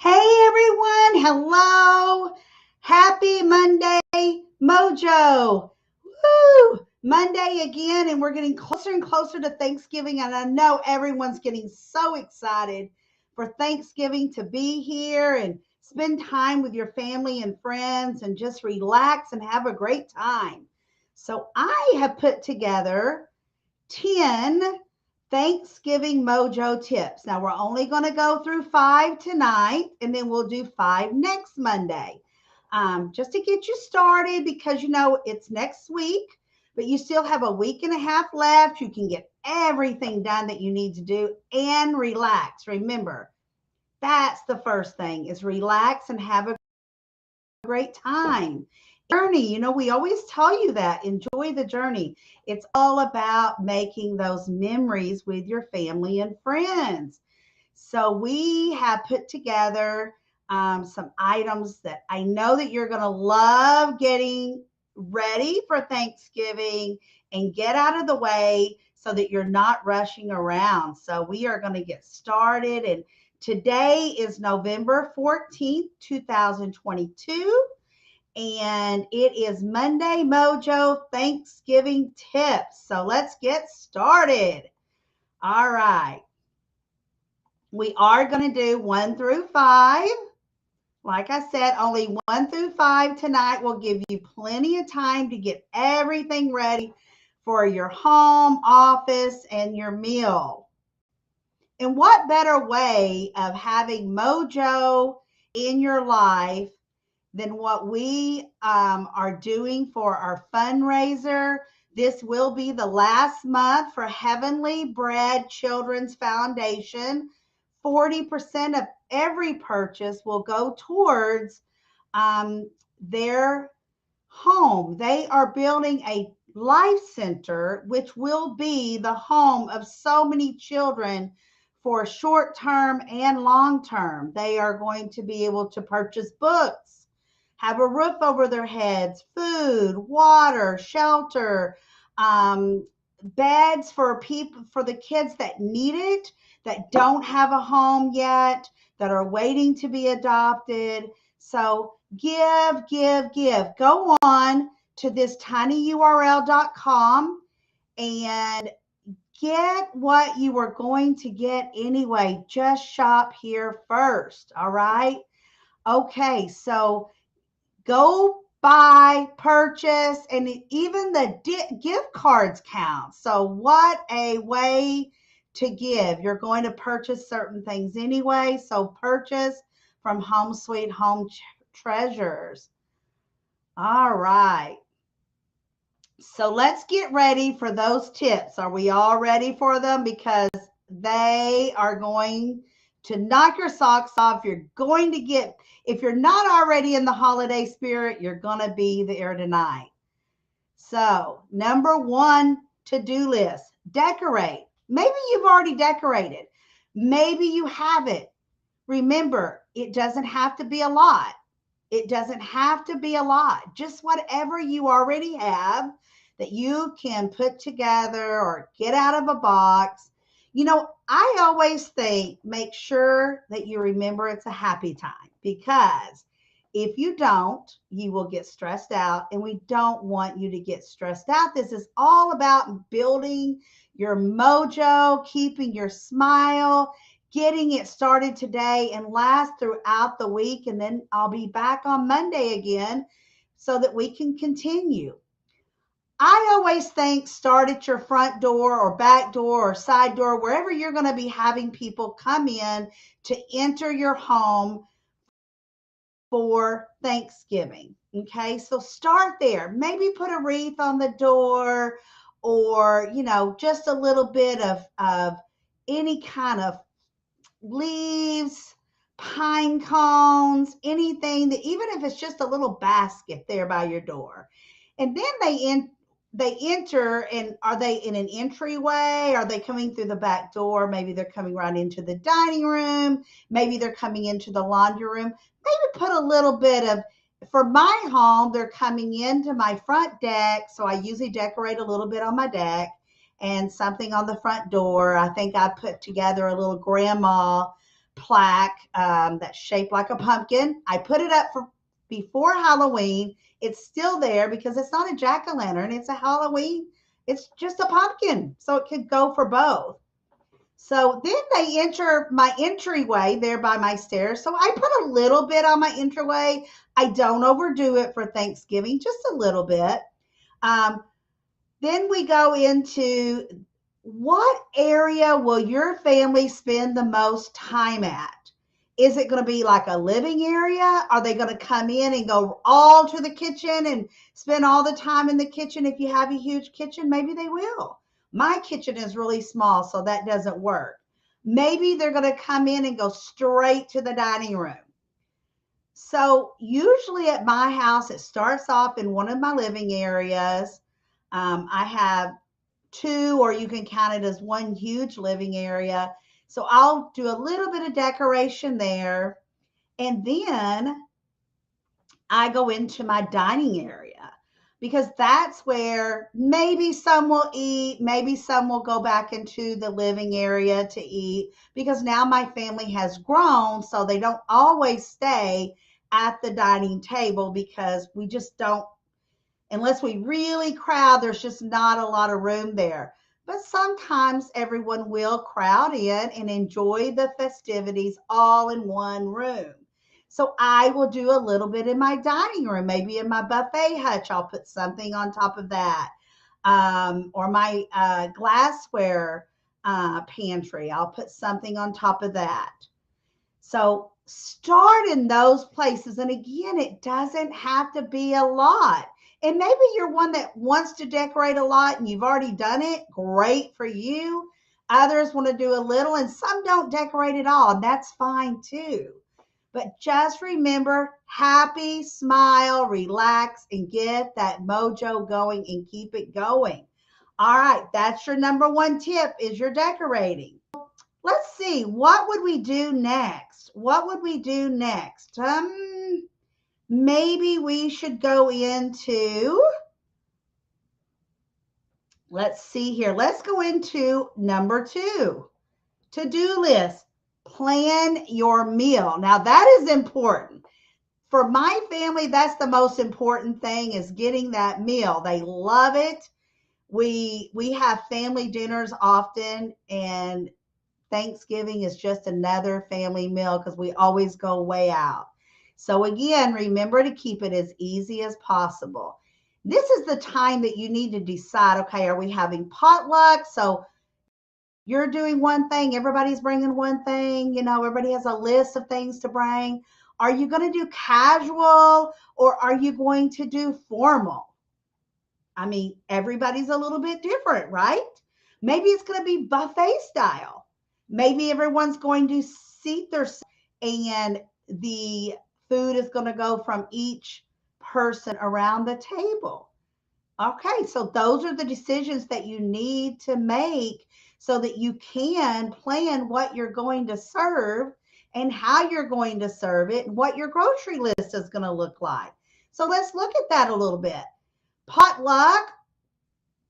Hey everyone, hello. Happy Monday, Mojo. Woo! Monday again, and we're getting closer and closer to Thanksgiving. And I know everyone's getting so excited for Thanksgiving to be here and spend time with your family and friends and just relax and have a great time. So I have put together 10 Thanksgiving Mojo tips. Now, we're only going to go through 5 tonight, and then we'll do 5 next Monday. Just to get you started, because it's next week, but you still have a week and a half left. You can get everything done that you need to do and relax. Remember, that's the first thing, is relax and have a great time. Journey, we always tell you that. Enjoy the journey. It's all about making those memories with your family and friends. So we have put together some items that I know that you're going to love getting ready for Thanksgiving and get out of the way so that you're not rushing around. So we are going to get started. And today is November 14th, 2022. And it is Monday Mojo Thanksgiving tips. So let's get started. All right. We are going to do 1 through 5. Like I said, only 1 through 5 tonight will give you plenty of time to get everything ready for your home, office, and your meal. And what better way of having Mojo in your life than what we are doing for our fundraiser? This will be the last month for Heavenly Bread Children's Foundation. 40% of every purchase will go towards their home. They are building a life center, which will be the home of so many children for short term and long term. They are going to be able to purchase books, have a roof over their heads, food, water, shelter, beds for the kids that need it, that don't have a home yet, that are waiting to be adopted. So give, give, give. Go on to this tinyurl.com and get what you were going to get anyway. Just shop here first. All right. Okay. So go buy, purchase, and even the gift cards count. So what a way to give. You're going to purchase certain things anyway. So purchase from Home Sweet Home Treasures. All right. So let's get ready for those tips. Are we all ready for them? Because they are going to knock your socks off. You're going to get, if you're not already in the holiday spirit, you're going to be there tonight. So, number 1 to-do list, decorate. Maybe you've already decorated. Maybe you haven't. Remember, it doesn't have to be a lot. It doesn't have to be a lot. Just whatever you already have that you can put together or get out of a box. I always think, make sure that you remember it's a happy time, because if you don't, you will get stressed out, and we don't want you to get stressed out. This is all about building your mojo, keeping your smile, getting it started today and last throughout the week. And then I'll be back on Monday again so that we can continue. I always think start at your front door or back door or side door, wherever you're going to be having people come in to enter your home for Thanksgiving. Okay, so start there. Maybe put a wreath on the door or, just a little bit of any kind of leaves, pine cones, anything that, even if it's just a little basket there by your door. And then they enter, and are they in an entryway? Are they coming through the back door? Maybe they're coming right into the dining room. Maybe they're coming into the laundry room. Maybe put a little bit of, for my home, they're coming into my front deck. So I usually decorate a little bit on my deck and something on the front door. I think I put together a little grandma plaque that's shaped like a pumpkin. I put it up for before Halloween. It's still there because it's not a jack-o'-lantern. It's a Halloween. It's just a pumpkin. So it could go for both. So then they enter my entryway there by my stairs. So I put a little bit on my entryway. I don't overdo it for Thanksgiving, just a little bit. Um, then we go into, what area will your family spend the most time at? Is it going to be like a living area? Are they going to come in and go all to the kitchen and spend all the time in the kitchen? If you have a huge kitchen, maybe they will. My kitchen is really small, so that doesn't work. Maybe they're going to come in and go straight to the dining room. So usually at my house, it starts off in one of my living areas. I have two, or you can count it as one huge living area. So I'll do a little bit of decoration there. And then I go into my dining area because that's where maybe some will eat, maybe some will go back into the living area to eat, because now my family has grown, so they don't always stay at the dining table because we just don't, unless we really crowd, there's just not a lot of room there. But sometimes everyone will crowd in and enjoy the festivities all in one room. So I will do a little bit in my dining room, maybe in my buffet hutch. I'll put something on top of that, or my glassware pantry. I'll put something on top of that. So start in those places. And again, it doesn't have to be a lot. And maybe you're one that wants to decorate a lot and you've already done it. Great for you. Others want to do a little, and some don't decorate at all. And that's fine too. But just remember, happy, smile, relax, and get that mojo going and keep it going. All right, that's your number one tip, is your decorating. Let's see, what would we do next? What would we do next? Maybe we should go into, let's see here. Let's go into number 2, to-do list. Plan your meal. Now that is important. For my family, that's the most important thing, is getting that meal. They love it. We have family dinners often, and Thanksgiving is just another family meal because we always go way out. So again, remember to keep it as easy as possible. This is the time that you need to decide, okay, are we having potluck? So you're doing one thing, everybody's bringing one thing, everybody has a list of things to bring. Are you going to do casual, or are you going to do formal? I mean, everybody's a little bit different, right? Maybe it's going to be buffet style. Maybe everyone's going to seat their, and the food is going to go from each person around the table. Okay, so those are the decisions that you need to make so that you can plan what you're going to serve and how you're going to serve it and what your grocery list is going to look like. So let's look at that a little bit. Potluck,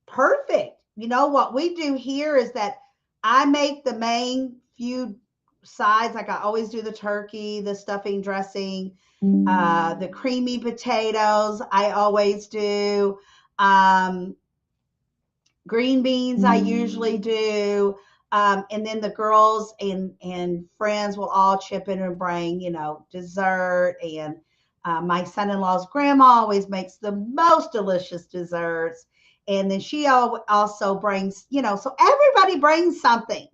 perfect. What we do here is that I make the main few sides, like I always do: the turkey, the stuffing dressing, the creamy potatoes. I always do. Green beans, I usually do. And then the girls and friends will all chip in and bring, dessert. And my son-in-law's grandma always makes the most delicious desserts. And then she also brings, so everybody brings something.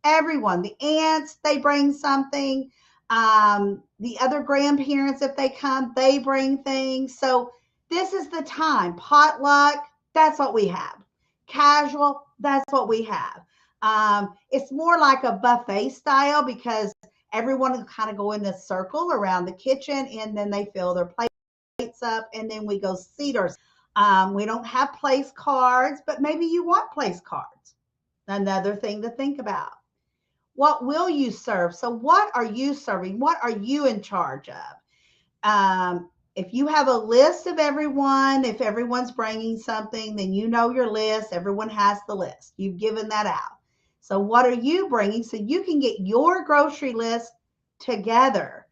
Everyone, the aunts, they bring something. The other grandparents, if they come, they bring things. So this is the time. Potluck, that's what we have. Casual, that's what we have. It's more like a buffet style because everyone will kind of go in a circle around the kitchen and then they fill their plates up and then we go seat ourselves. We don't have place cards, but maybe you want place cards. Another thing to think about. What will you serve? So, what are you serving? What are you in charge of? If you have a list of everyone, if everyone's bringing something, then you know your list. Everyone has the list. You've given that out. So, what are you bringing so you can get your grocery list together?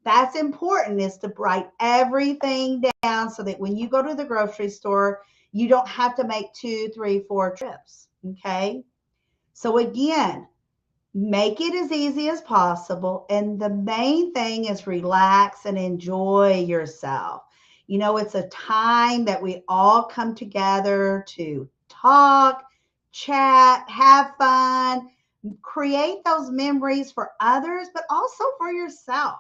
That's important is to write everything down so that when you go to the grocery store, you don't have to make 2, 3, 4 trips. Okay. So, again, make it as easy as possible. And the main thing is relax and enjoy yourself. It's a time that we all come together to talk, chat, have fun, create those memories for others, but also for yourself.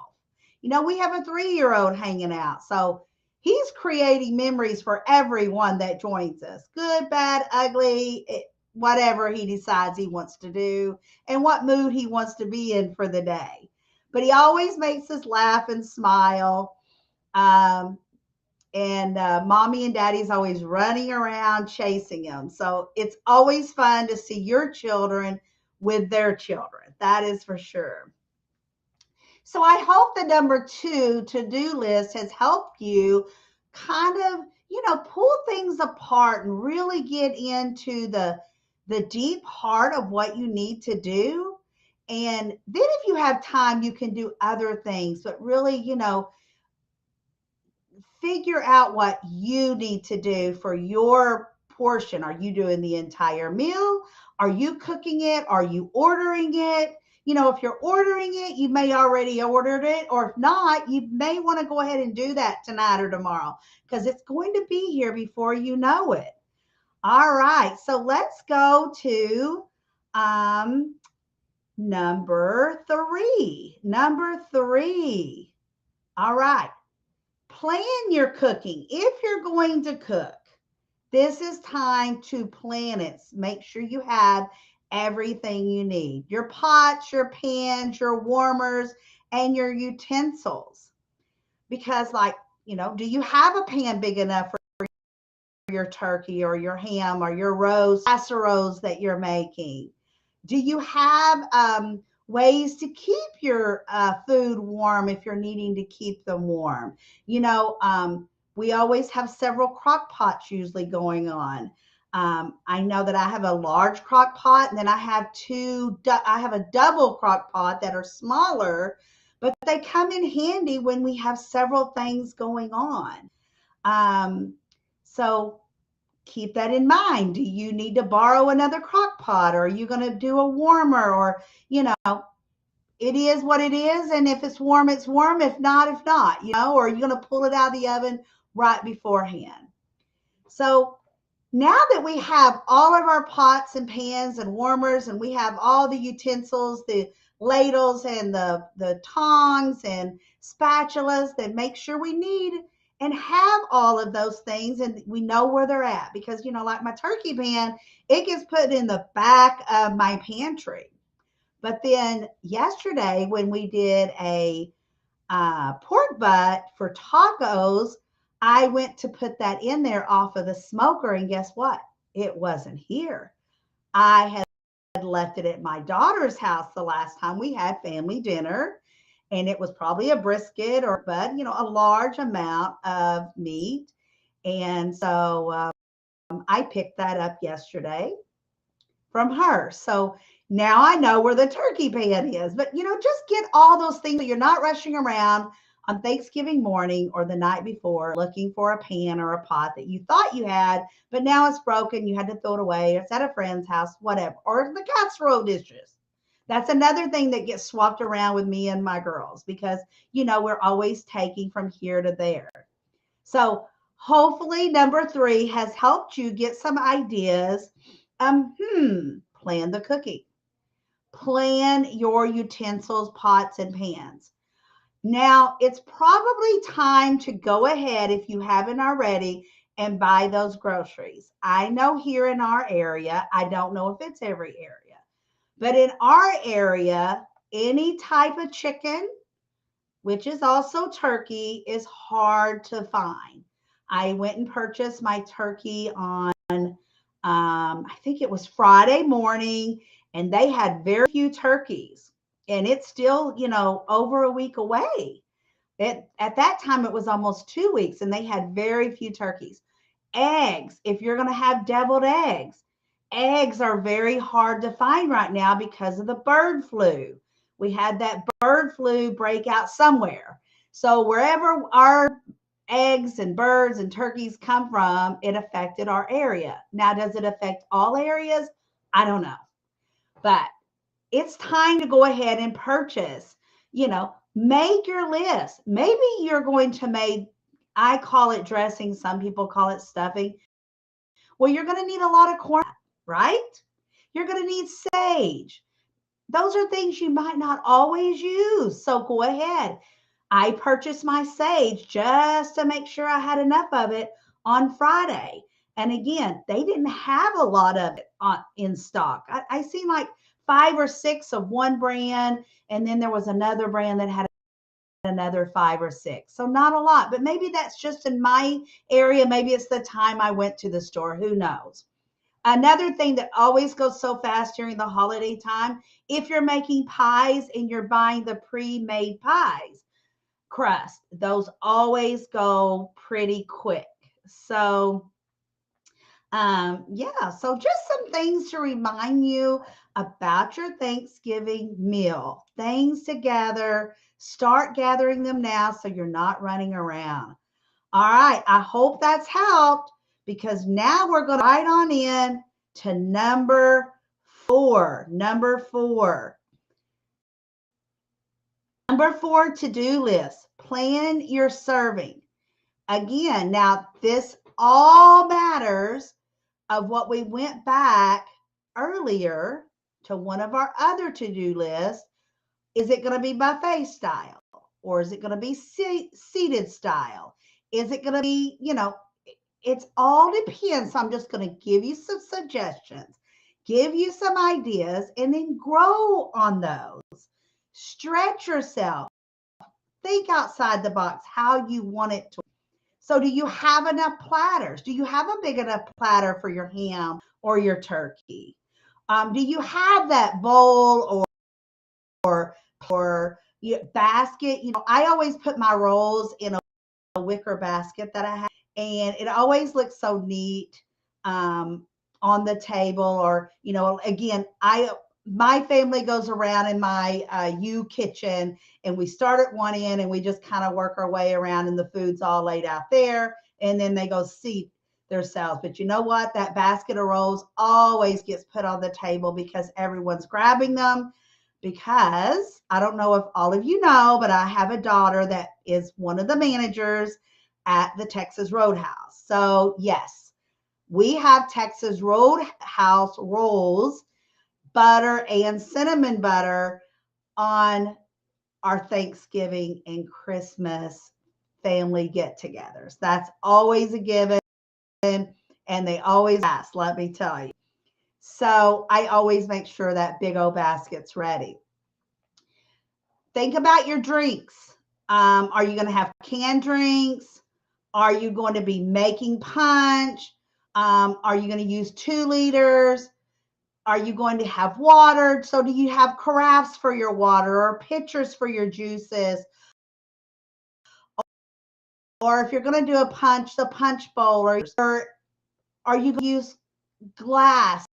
We have a 3-year-old hanging out. So he's creating memories for everyone that joins us, good, bad, ugly, whatever he decides he wants to do and what mood he wants to be in for the day. But he always makes us laugh and smile. And mommy and daddy's always running around chasing him. So it's always fun to see your children with their children. That is for sure. So I hope the number 2 to-do list has helped you kind of, pull things apart and really get into the deep heart of what you need to do. And then if you have time, you can do other things, but really, figure out what you need to do for your portion. Are you doing the entire meal? Are you cooking it? Are you ordering it? If you're ordering it, you may already ordered it, or if not, you may want to go ahead and do that tonight or tomorrow because it's going to be here before you know it. All right, so let's go to number 3. Number 3. All right. Plan your cooking. If you're going to cook, this is time to plan it. Make sure you have everything you need. Your pots, your pans, your warmers, and your utensils. Because do you have a pan big enough for your turkey or your ham or your casseroles that you're making? Do you have ways to keep your food warm if you're needing to keep them warm? We always have several crock pots usually going on. I know that I have a large crock pot and then I have I have a double crock pot that are smaller, but they come in handy when we have several things going on. So keep that in mind. Do you need to borrow another crock pot, or are you going to do a warmer, or it is what it is, and if it's warm it's warm, if not, or are you going to pull it out of the oven right beforehand? So now that we have all of our pots and pans and warmers and we have all the utensils, the ladles and the tongs and spatulas that make sure we need and have all of those things and we know where they're at because like my turkey pan, it gets put in the back of my pantry. But then yesterday when we did a pork butt for tacos, I went to put that in there off of the smoker, and guess what? It wasn't here. I had left it at my daughter's house the last time we had family dinner, and it was probably a brisket but a large amount of meat. And so I picked that up yesterday from her. So now I know where the turkey pan is. But, just get all those things so you're not rushing around on Thanksgiving morning or the night before looking for a pan or a pot that you thought you had, but now it's broken. You had to throw it away. It's at a friend's house, whatever, or the casserole dishes. That's another thing that gets swapped around with me and my girls because, we're always taking from here to there. So Hopefully, number 3 has helped you get some ideas. Plan the cooking. Plan your utensils, pots, and pans. Now, it's probably time to go ahead, if you haven't already, and buy those groceries. I know here in our area, I don't know if it's every area, but in our area, any type of chicken, which is also turkey, is hard to find. I went and purchased my turkey on, I think it was Friday morning, and they had very few turkeys. And it's still, over a week away. At that time, it was almost 2 weeks, and they had very few turkeys. Eggs, if you're going to have deviled eggs, eggs are very hard to find right now because of the bird flu. We had that bird flu break out somewhere. So wherever our eggs and birds and turkeys come from, it affected our area. Now, does it affect all areas? I don't know. But it's time to go ahead and purchase, make your list. Maybe you're going to make, I call it dressing, some people call it stuffing. Well, you're going to need a lot of corn, right? You're going to need sage. Those are things you might not always use. So go ahead. I purchased my sage just to make sure I had enough of it on Friday. And again, they didn't have a lot of it in stock. I seen like 5 or 6 of one brand, and then there was another brand that had another 5 or 6. So not a lot, but maybe that's just in my area. Maybe it's the time I went to the store. Who knows? Another thing that always goes so fast during the holiday time, if you're making pies and you're buying the pre-made pies crust, those always go pretty quick. So yeah, so just some things to remind you about your Thanksgiving meal. Things to gather. Start gathering them now so you're not running around. All right, I hope that's helped, because now we're going to right on in to number 4. Number 4. Number 4 to-do list. Plan your serving. Again, now this all matters of what we went back earlier to one of our other to-do lists. Is it going to be buffet style, or is it going to be seated style? Is it going to be, it's all depends. So I'm just going to give you some suggestions, give you some ideas, and then grow on those. Stretch yourself. Think outside the box how you want it to. So do you have enough platters? Do you have a big enough platter for your ham or your turkey? Do you have that bowl or basket? I always put my rolls in a wicker basket that I have, and it always looks so neat on the table. Or again, my family goes around in my U kitchen, and we start at one end and we just kind of work our way around, and the food's all laid out there, and then they go seat themselves. But you know what? That basket of rolls always gets put on the table because everyone's grabbing them. Because I don't know if all of you know, but I have a daughter that is one of the managers at the Texas Roadhouse. So yes, we have Texas Roadhouse rolls, butter and cinnamon butter on our Thanksgiving and Christmas family get-togethers. That's always a given, and they always ask, let me tell you. So I always make sure that big old basket's ready. Think about your drinks. Are you going to have canned drinks? Are you going to be making punch? Are you going to use 2 liters? Are you going to have water? So do you have carafes for your water, or pitchers for your juices? Or if you're going to do a punch, the punch bowl, or are you going to use glass,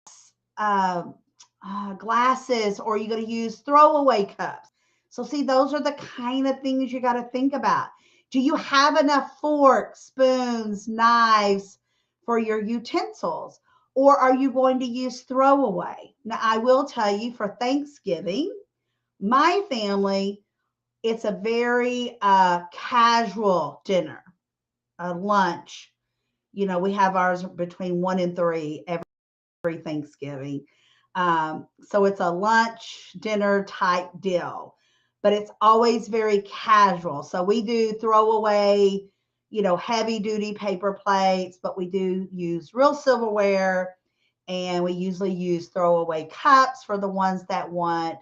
glasses, or are you going to use throwaway cups? So see, those are the kind of things you got to think about. Do you have enough forks, spoons, knives for your utensils? Or are you going to use throwaway? Now, I will tell you, for Thanksgiving, my family, it's a very casual dinner, a lunch. We have ours between 1 and 3 every Thanksgiving. So it's a lunch, dinner type deal, but it's always very casual. So we do throw away, heavy duty paper plates, but we do use real silverware, and we usually use throwaway cups for the ones that want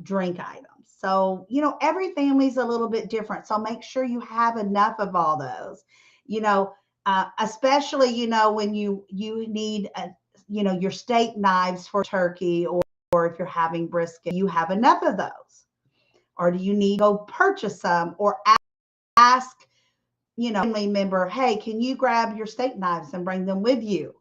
drink items. So, every family's a little bit different. So make sure you have enough of all those, you know, especially, when you need, your steak knives for turkey, or if you're having brisket, you have enough of those. Or do you need to go purchase some, or ask, family member, hey, can you grab your steak knives and bring them with you?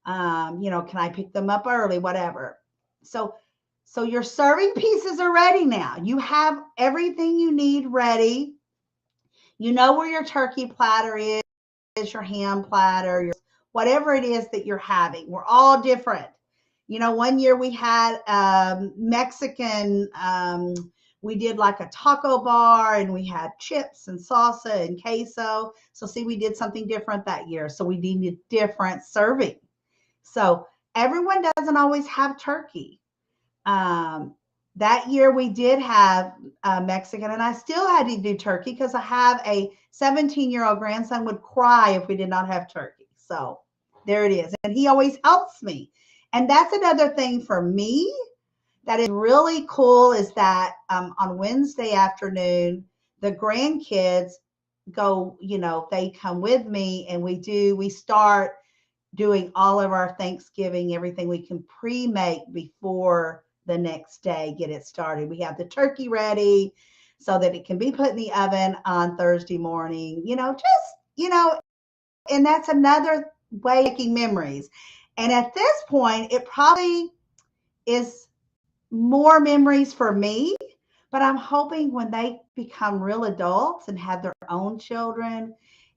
Can I pick them up early? Whatever. So, so your serving pieces are ready now. You have everything you need ready. You know where your turkey platter is, your ham platter, whatever it is that you're having. We're all different. One year we had Mexican. We did like a taco bar, and we had chips and salsa and queso. So see, we did something different that year. So we needed different serving. So everyone doesn't always have turkey. Um, that year we did have Mexican, and I still had to do turkey because I have a 17-year-old grandson would cry if we did not have turkey. So there it is. And he always helps me. And that's another thing for me that is really cool is that on Wednesday afternoon, the grandkids go, they come with me, and we start doing all of our Thanksgiving, everything we can pre-make before the next day, get it started. We have the turkey ready so that it can be put in the oven on Thursday morning, and that's another way of making memories. And at this point, it probably is more memories for me, but I'm hoping when they become real adults and have their own children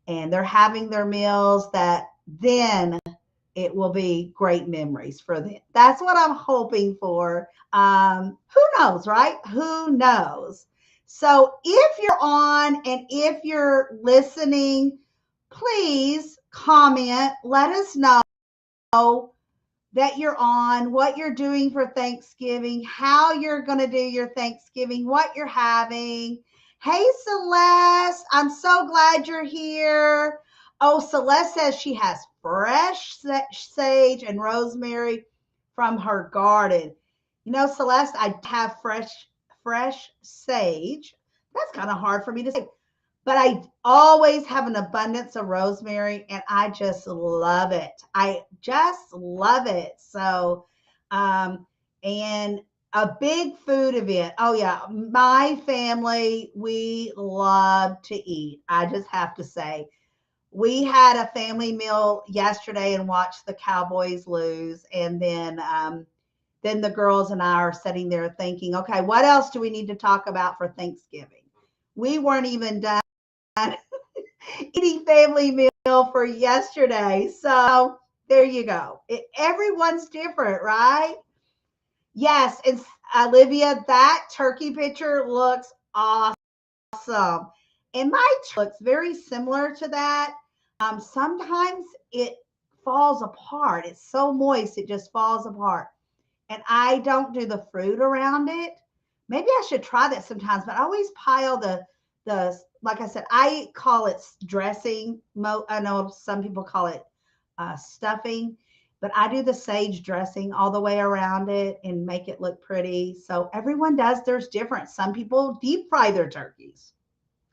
and they're having their meals, that then it will be great memories for them. That's what I'm hoping for. Who knows, right? Who knows? So if you're on and if you're listening, please comment. Let us know that you're on, what you're doing for Thanksgiving, how you're going to do your Thanksgiving, what you're having. Hey, Celeste, I'm so glad you're here. Oh, Celeste says she has fresh sage and rosemary from her garden. Celeste, I have fresh sage. That's kind of hard for me to say, but I always have an abundance of rosemary, and I just love it. I just love it. So, and a big food event. Oh, yeah. My family, we love to eat. I just have to say, we had a family meal yesterday and watched the Cowboys lose. And then the girls and I are sitting there thinking, okay, what else do we need to talk about for Thanksgiving? We weren't even done eating family meal for yesterday. So there you go. Everyone's different, right? Yes. And Olivia, that turkey picture looks awesome. And my looks very similar to that. Sometimes it falls apart. It's so moist, it just falls apart. And I don't do the fruit around it. Maybe I should try that sometimes, but I always pile the like I said, I call it dressing. I know some people call it stuffing, but I do the sage dressing all the way around it and make it look pretty. So everyone does theirs different. Some people deep fry their turkeys.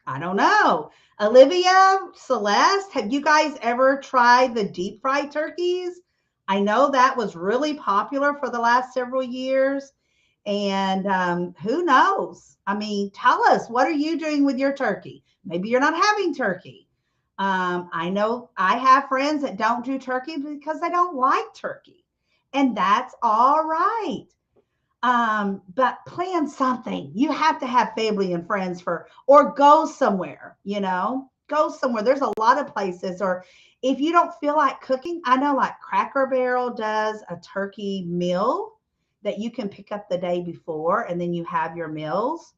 I don't know. Olivia, Celeste, have you guys ever tried the deep fried turkeys? I know that was really popular for the last several years. And who knows? I mean, tell us, what are you doing with your turkey? Maybe you're not having turkey. I know I have friends that don't do turkey because they don't like turkey. And that's all right. But plan something. You have to have family and friends or go somewhere, go somewhere. There's a lot of places, or if you don't feel like cooking, I know like Cracker Barrel does a turkey meal that you can pick up the day before, and then you have your meals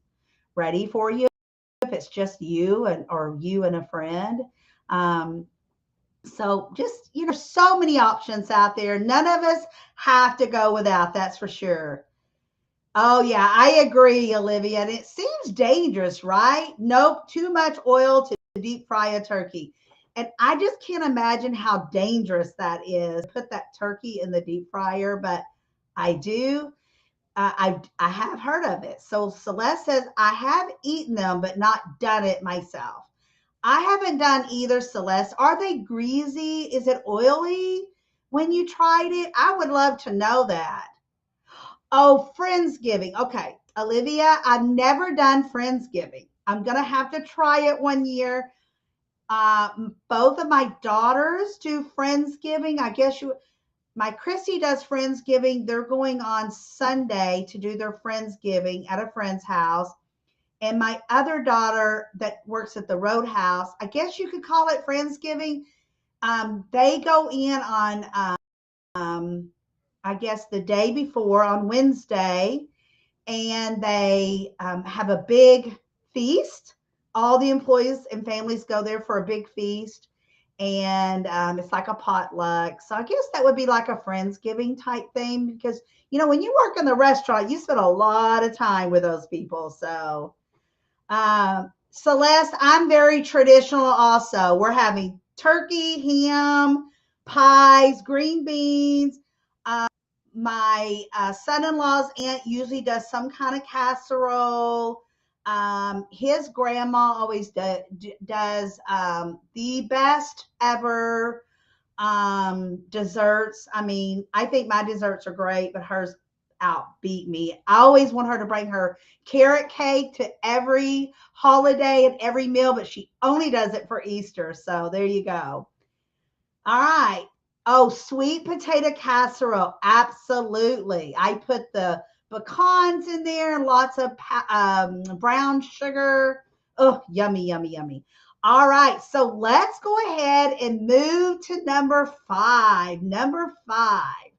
ready for you if it's just you or you and a friend. Um, So just, so many options out there. None of us have to go without, that's for sure. Oh, yeah, I agree, Olivia. And it seems dangerous, right? Nope, too much oil to deep fry a turkey. And I just can't imagine how dangerous that is. Put that turkey in the deep fryer, but I do. I have heard of it. So Celeste says I have eaten them, but not done it myself. I haven't done either, Celeste. Are they greasy? Is it oily when you tried it? I would love to know that. Oh, Friendsgiving. Okay. Olivia, I've never done Friendsgiving. I'm going to have to try it one year. Both of my daughters do Friendsgiving. I guess my Christy does Friendsgiving. They're going on Sunday to do their Friendsgiving at a friend's house. And my other daughter that works at the Roadhouse, I guess you could call it Friendsgiving. They go in on, um, I guess, the day before on Wednesday, and they have a big feast. All the employees and families go there for a big feast, and it's like a potluck. So I guess that would be like a Friendsgiving type thing because, when you work in the restaurant, you spend a lot of time with those people. So Celeste, I'm very traditional also. We're having turkey, ham, pies, green beans. My son in law's aunt usually does some kind of casserole. His grandma always does the best ever desserts. I mean, I think my desserts are great, but hers outbeat me. I always want her to bring her carrot cake to every holiday and every meal, but she only does it for Easter. So there you go. All right. Oh, sweet potato casserole. Absolutely. I put the pecans in there and lots of brown sugar. Oh, yummy, yummy, yummy. All right. So let's go ahead and move to number five. Number five.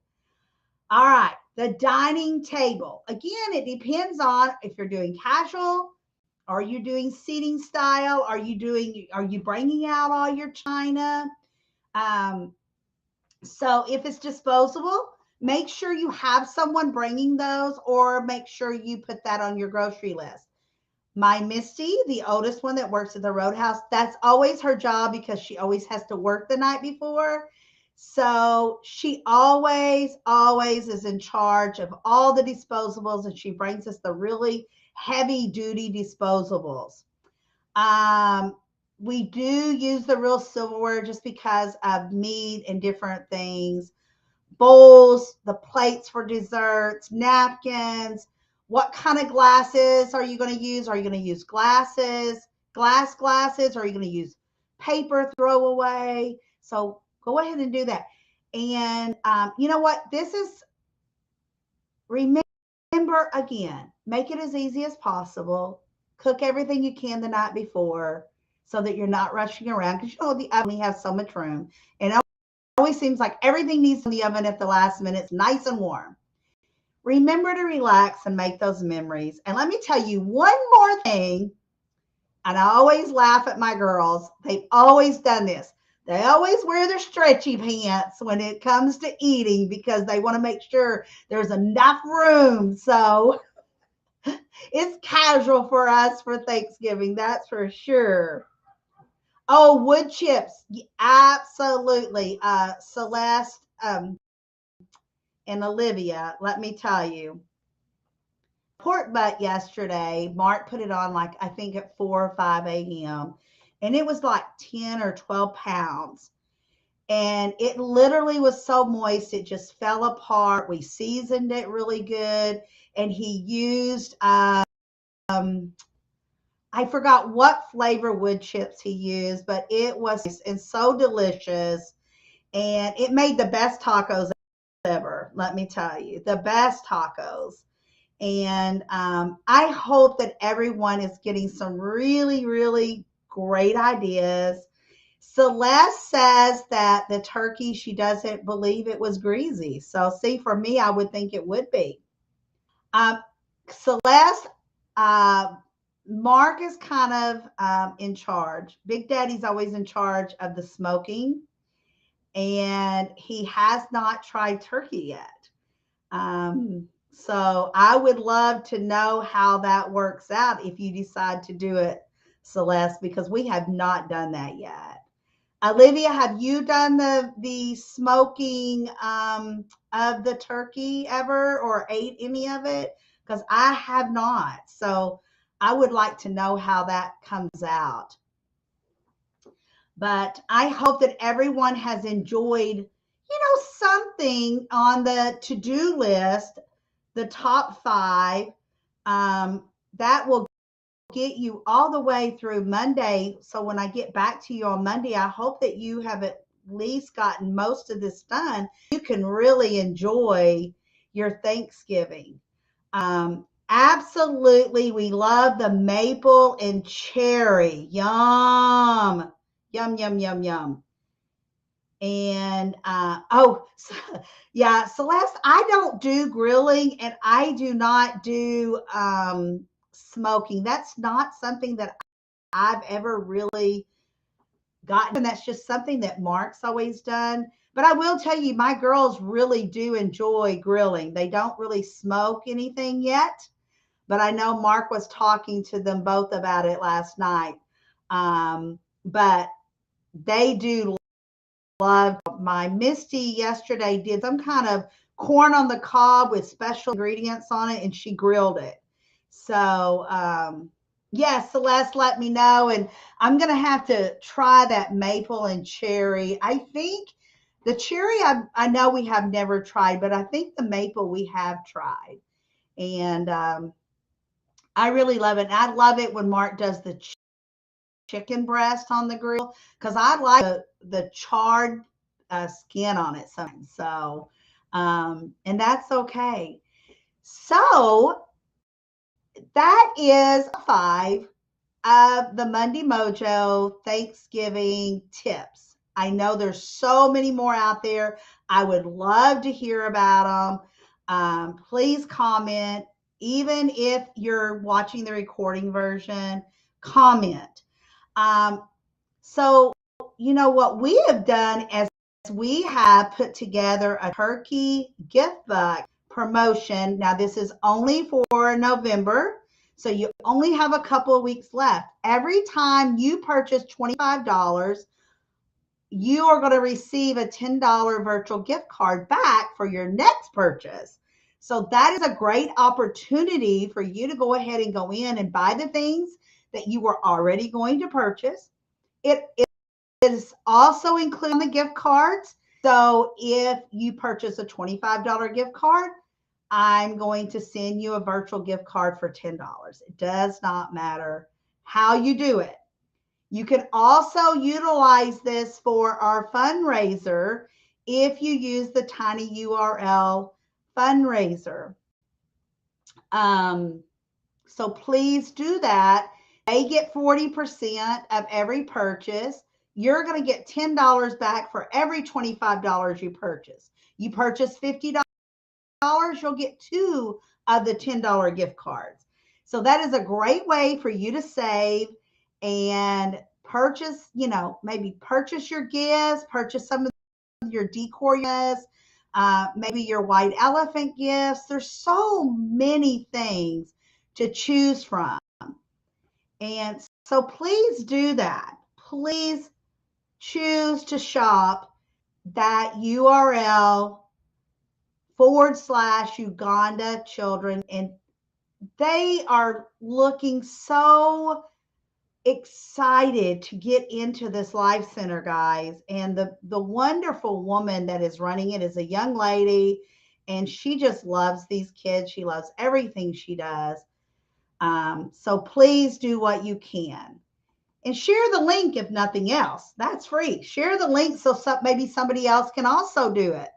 All right. The dining table. Again, it depends on if you're doing casual. Are you doing seating style? Are you bringing out all your china? Um, so if it's disposable, make sure you have someone bringing those or make sure you put that on your grocery list. My Misty, the oldest one that works at the Roadhouse, that's always her job because she always has to work the night before. So she always is in charge of all the disposables and she brings us the really heavy duty disposables. Um, we do use the real silverware just because of meat and different things. Bowls, the plates for desserts, napkins. What kind of glasses are you going to use? Are you going to use glass glasses? Or are you going to use paper throwaway? So go ahead and do that. And you know what? Remember again, make it as easy as possible. Cook everything you can the night before so that you're not rushing around because the oven only has so much room. And it always seems like everything needs in the oven at the last minute. It's nice and warm. Remember to relax and make those memories. And let me tell you one more thing. And I always laugh at my girls. They've always done this. They always wear their stretchy pants when it comes to eating because they want to make sure there's enough room. So it's casual for us for Thanksgiving, that's for sure. Oh, wood chips. Absolutely. Celeste and Olivia, let me tell you. Pork butt yesterday, Mark put it on like I think at 4 or 5 a.m. and it was like 10 or 12 pounds. And it literally was so moist, it just fell apart. We seasoned it really good. And he used I forgot what flavor wood chips he used, but it was and so delicious. And it made the best tacos ever, let me tell you. The best tacos. And I hope that everyone is getting some really, really great ideas. Celeste says that the turkey, she doesn't believe it was greasy. So, see, for me, I would think it would be. Um, Celeste, uh, Mark is kind of in charge. Big Daddy's always in charge of the smoking. and he has not tried turkey yet. So I would love to know how that works out if you decide to do it, Celeste, because we have not done that yet. Olivia, have you done the smoking of the turkey ever, or ate any of it? Because I have not. So I would like to know how that comes out. But I hope that everyone has enjoyed, something on the to-do list, the top five. That will get you all the way through Monday. So when I get back to you on Monday, I hope that you have at least gotten most of this done. You can really enjoy your Thanksgiving. Absolutely, we love the maple and cherry. Yum, yum, yum, yum, yum. And yeah, Celeste, I don't do grilling and I do not do smoking. That's not something that I've ever really gotten. And that's just something that Mark's always done. But I will tell you, my girls really do enjoy grilling. They don't really smoke anything yet, but I know Mark was talking to them both about it last night. But they do love. My Misty yesterday did some kind of corn on the cob with special ingredients on it, and she grilled it. So, yes, Celeste, let me know. And I'm going to have to try that maple and cherry. I think the cherry, I know we have never tried, but I think the maple we have tried. And I really love it. And I love it when Mark does the chicken breast on the grill because I like the charred skin on it sometimes. So, and that's okay. So that is five of the Monday Mojo Thanksgiving tips. I know there's so many more out there. I would love to hear about them. Please comment, even if you're watching the recording version, comment. So, what we have done as we have put together a turkey gift bag promotion. Now, this is only for November, so you only have a couple of weeks left. Every time you purchase $25, you are going to receive a $10 virtual gift card back for your next purchase. So that is a great opportunity for you to go ahead and go in and buy the things that you were already going to purchase. It is also included on the gift cards. So if you purchase a $25 gift card, I'm going to send you a virtual gift card for $10. It does not matter how you do it. You can also utilize this for our fundraiser if you use the Tiny URL fundraiser. So please do that. They get 40% of every purchase. You're going to get $10 back for every $25 you purchase. You purchase $50, you'll get two of the $10 gift cards. So that is a great way for you to save and purchase, maybe purchase your gifts, purchase some of your decor gifts, maybe your white elephant gifts. There's so many things to choose from. And so please do that. Please choose to shop that URL / Uganda children. And they are looking so excited to get into this life center, guys. And the wonderful woman that is running it is a young lady, and she just loves these kids. She loves everything she does. So please do what you can. And share the link if nothing else. That's free. Share the link so maybe somebody else can also do it.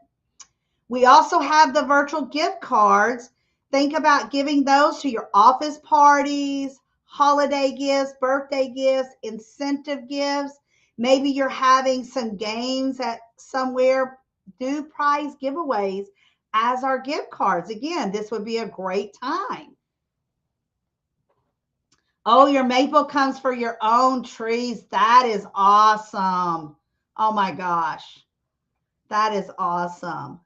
We also have the virtual gift cards. Think about giving those to your office parties, holiday gifts, birthday gifts, incentive gifts. Maybe you're having some games at somewhere. Do prize giveaways as our gift cards. Again, this would be a great time. Oh, your maple comes for your own trees. That is awesome. Oh my gosh. That is awesome.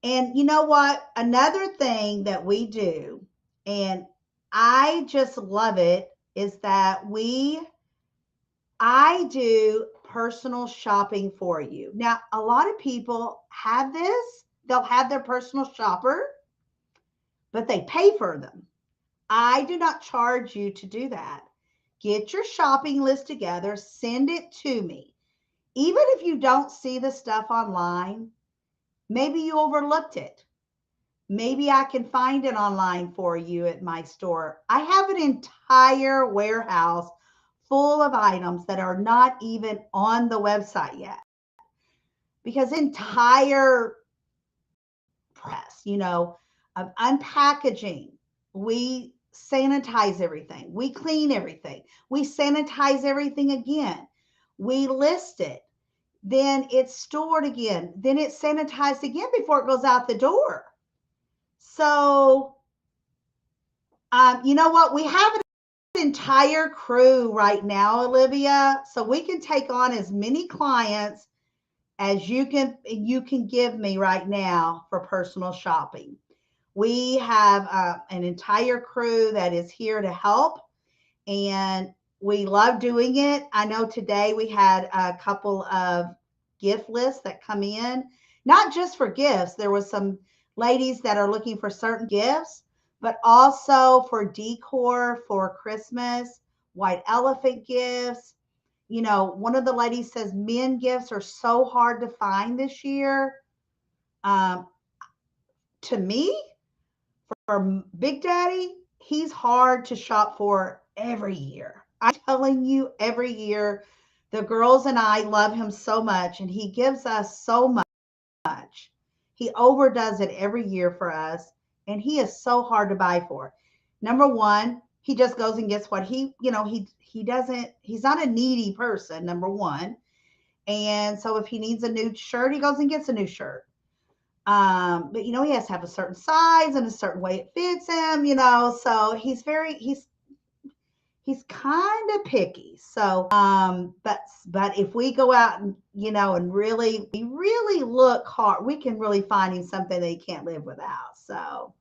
And you know what? Another thing that we do, and I just love it, is that I do personal shopping for you. Now, a lot of people have this, they'll have their personal shopper, but they pay for them. I do not charge you to do that. Get your shopping list together, send it to me. Even if you don't see the stuff online, maybe you overlooked it. Maybe I can find it online for you at my store. I have an entire warehouse full of items that are not even on the website yet because entire press, of unpackaging. We sanitize everything. We clean everything. We sanitize everything again. We list it. Then it's stored again. Then it's sanitized again before it goes out the door. So, you know what? We have an entire crew right now, Olivia, so we can take on as many clients as you can give me right now for personal shopping. We have an entire crew that is here to help, and we love doing it. I know today we had a couple of gift lists that come in, not just for gifts. There was some ladies that are looking for certain gifts, but also for decor for Christmas, white elephant gifts. One of the ladies says men gifts are so hard to find this year. Um, to me, for Big Daddy, he's hard to shop for every year. I'm telling you, every year, the girls and I love him so much, and he gives us so much. He overdoes it every year for us, and he is so hard to buy for. Number one, he just goes and gets what he doesn't. He's not a needy person. Number one, and so if he needs a new shirt, he goes and gets a new shirt. But he has to have a certain size and a certain way it fits him. So he's kind of picky. So, but if we go out and we really look hard, we can really find him something that he can't live without. So,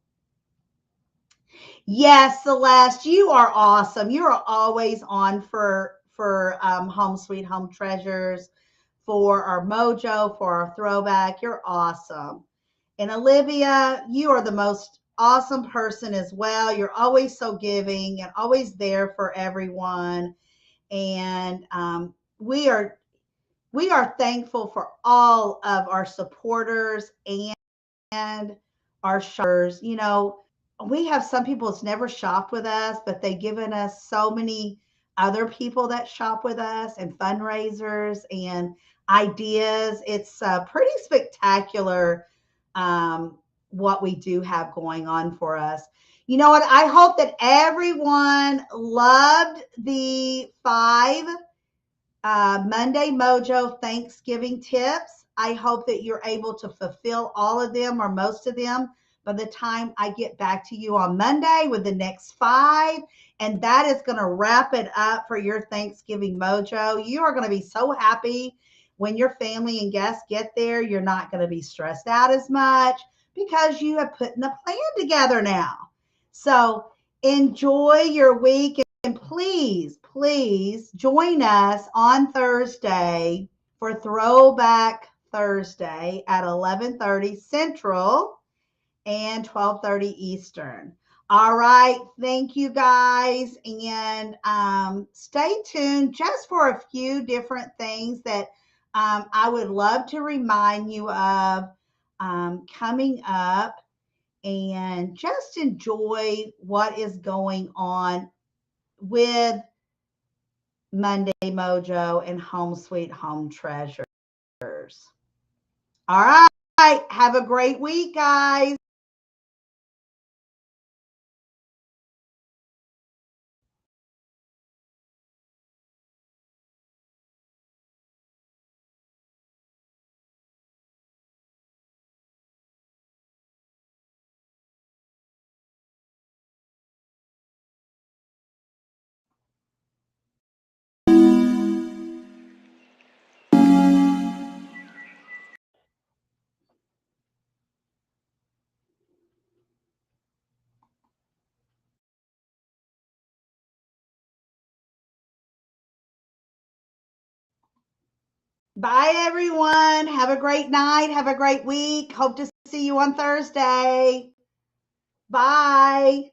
yes, Celeste, you are awesome. You are always on for Home Sweet Home Treasures, for our Mojo, for our throwback. You're awesome. And Olivia, you are the most awesome person as well. You're always so giving and always there for everyone. And we are thankful for all of our supporters and our shoppers. We have some people that's never shopped with us, but they've given us so many other people that shop with us and fundraisers and ideas. It's pretty spectacular, what we do have going on for us. You know what? I hope that everyone loved the 5 Monday Mojo Thanksgiving tips. I hope that you're able to fulfill all of them or most of them by the time I get back to you on Monday with the next 5. And that is going to wrap it up for your Thanksgiving Mojo. You are going to be so happy when your family and guests get there. You're not going to be stressed out as much because you have put in a plan together now. So enjoy your week. And please, please join us on Thursday for Throwback Thursday at 11:30 Central and 12:30 Eastern. All right. Thank you guys. And stay tuned just for a few different things that I would love to remind you of coming up, and just enjoy what is going on with Monday Mojo and Home Sweet Home Treasures. All right. Have a great week, guys. Bye, everyone. Have a great night. Have a great week. Hope to see you on Thursday. Bye.